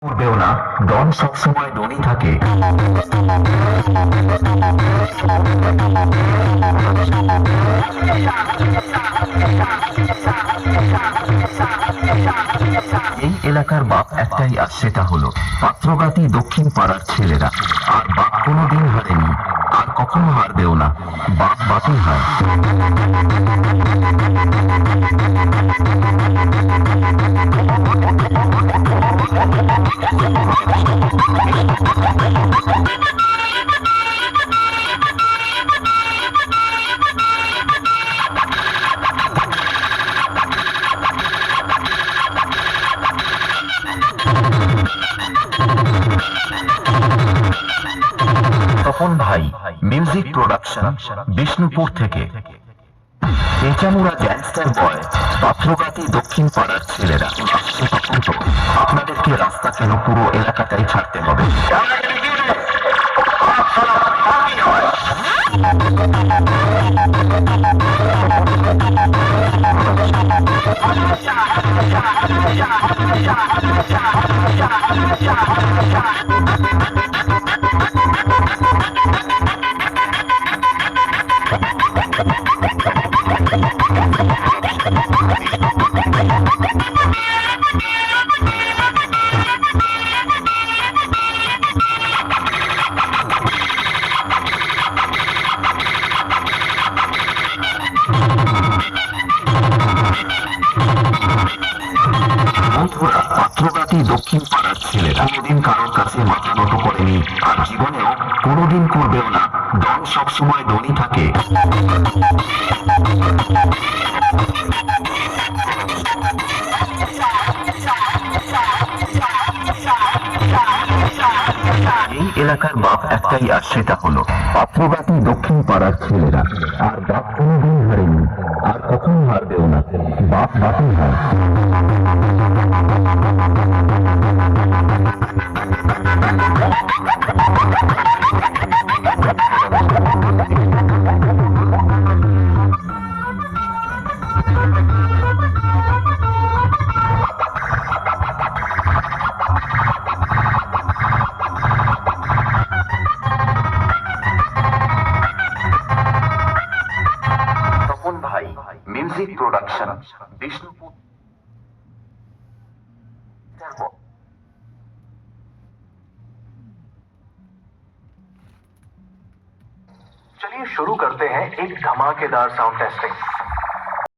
করবেও না, ডন সবসময় ডনই থাকে। এই এলাকার বাপ একটাই, আর সেটা হলো পাত্রগাতি দক্ষিণ পাড়ার ছেলেরা। আর বাপ কোনোদিন হারেনি, আর কখনো হারবেও না। বাপ বাপই হয়। তপন ভাই, মিউজিক প্রোডাকশন, বিষ্ণুপুর থেকে। পেঁচামুড়া গ্যাংস্টার বয়, পাত্রগাতি দক্ষিণ পাড়ার ছেলেরা আসছে তখন তো আপনাদেরকে রাস্তা কেন পুরো এলাকাটাই ছাড়তে হবে। বন্ধুরা, পাত্রগাতি দক্ষিণ পাড়ার ছেলেরা কোনোদিন কারোর কাছে মাথা নত করেনি, আর জীবনেও কোনোদিন করবেও না। ডন সবসময় ডনই থাকে। এই এলাকার বাপ একটাই, আর সেটা হলো পাত্রগাতি দক্ষিণ পাড়ার ছেলেরা। আর বাপ কোনোদিন হারেনি, আর কখনো হারবেও না। বাপ বাপই হয়। তপন ভাই, মিউজিক প্রোডাকশন, বিষ্ণুপুর। चलिए शुरू करते हैं एक धमाकेदार साउंड टेस्टिंग।